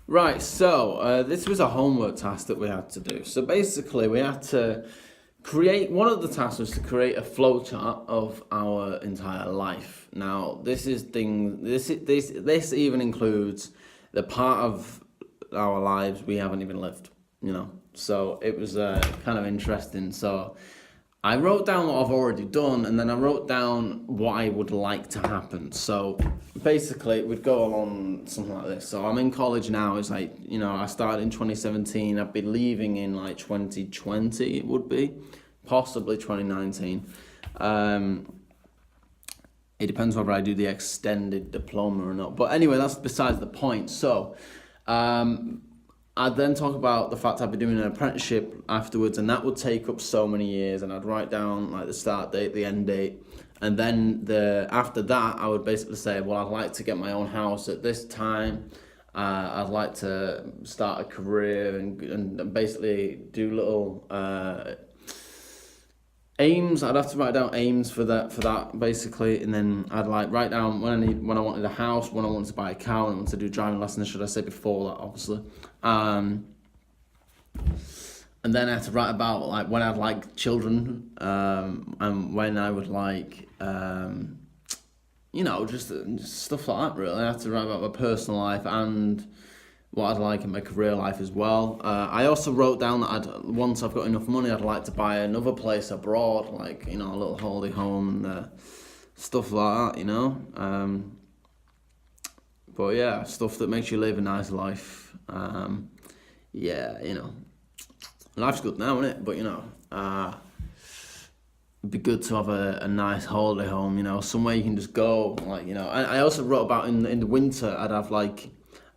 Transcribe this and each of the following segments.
Right, so this was a homework task that we had to do. So basically, we had to create one of the tasks was to create a flowchart of our entire life. Now, this even includes the part of our lives we haven't even lived. So it was kind of interesting. So I wrote down what I've already done, and then I wrote down what I would like to happen. So basically, it would go along something like this. So I'm in college now. It's like, I started in 2017. I'd be leaving in like 2020, it would be, possibly 2019. It depends whether I do the extended diploma or not. But anyway, that's besides the point. So I'd then talk about the fact I'd be doing an apprenticeship afterwards, and that would take up so many years, and I'd write down like the start date, the end date, and then after that, I would basically say, well, I'd like to get my own house at this time. I'd like to start a career and basically do little aims. I'd have to write down aims for that basically, and then I'd like write down when I wanted a house, when I wanted to buy a car, when I wanted to do driving lessons. Should I say before that, obviously. And then I had to write about like when I'd like children, and when I would like, just stuff like that. Really, I had to write about my personal life and what I'd like in my career life as well. I also wrote down that once I've got enough money, I'd like to buy another place abroad, like a little holiday home and stuff like that. But yeah, stuff that makes you live a nice life. Life's good now, isn't it? But it'd be good to have a nice holiday home. Somewhere you can just go. I also wrote about in the winter, I'd have like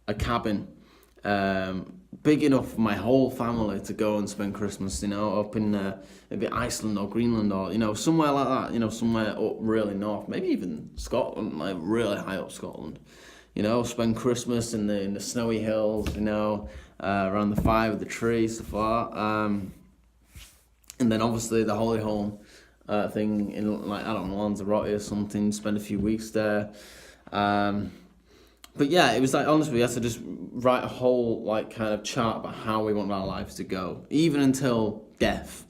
a cabin. Big enough for my whole family to go and spend Christmas, up in maybe Iceland or Greenland or, somewhere like that, somewhere up really north, maybe even Scotland, like really high up Scotland, spend Christmas in the snowy hills, around the fire with the trees, stuff like that. And then obviously the holiday home thing in like, I don't know, Lanzarote or something, spend a few weeks there. But yeah, it was like, honestly, we had to just write a whole like kind of chart about how we want our lives to go, even until death,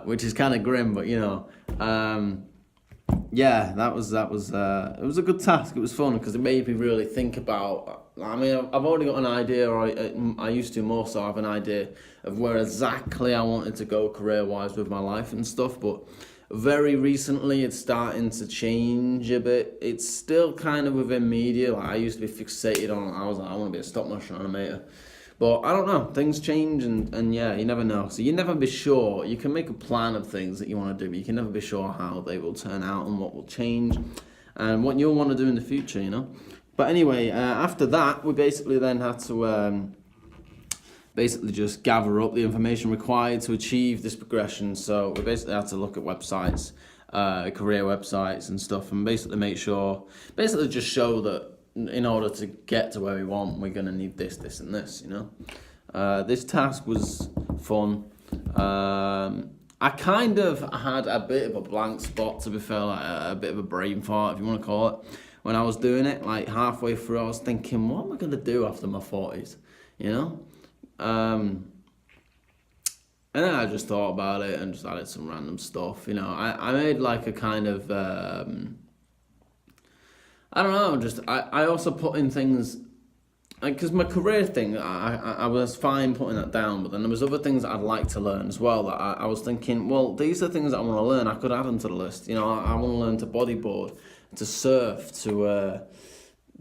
which is kind of grim, but yeah, that was it was a good task. It was fun because it made me really think about. I mean, I've already got an idea, or I used to more so have an idea of where exactly I wanted to go career-wise with my life and stuff, but very recently it's starting to change a bit. It's still kind of within media. Like I used to be fixated on, I was like, I want to be a stop motion animator. But I don't know, things change and yeah, you never know. So you never be sure. You can make a plan of things that you want to do, but you can never be sure how they will turn out and what will change and what you'll want to do in the future. But anyway, after that, we basically then had to basically just gather up the information required to achieve this progression. So we basically had to look at websites, career websites and stuff, and basically basically just show that in order to get to where we want, we're going to need this, this, and this, This task was fun. I kind of had a bit of a blank spot, to be fair, like a bit of a brain fart, if you want to call it. When I was doing it, like halfway through, I was thinking, what am I going to do after my 40s, And then I just thought about it and just added some random stuff, I made like a kind of, I don't know, I also put in things, because my career thing, I was fine putting that down, but then there was other things that I'd like to learn as well, that I was thinking, well, these are things that I want to learn, I could add them to the list, I want to learn to bodyboard, to surf, to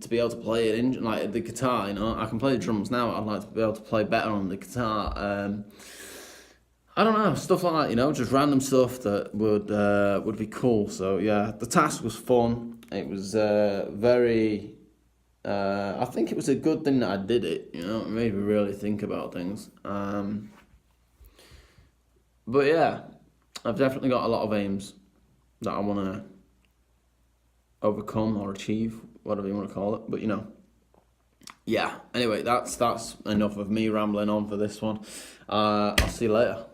be able to play it in like the guitar, I can play the drums now. I'd like to be able to play better on the guitar. I don't know, stuff like that, just random stuff that would be cool. So yeah, the task was fun. It was very. I think it was a good thing that I did it. It made me really think about things. But yeah, I've definitely got a lot of aims that I want to overcome or achieve, whatever you want to call it. But yeah. Anyway, that's enough of me rambling on for this one. I'll see you later.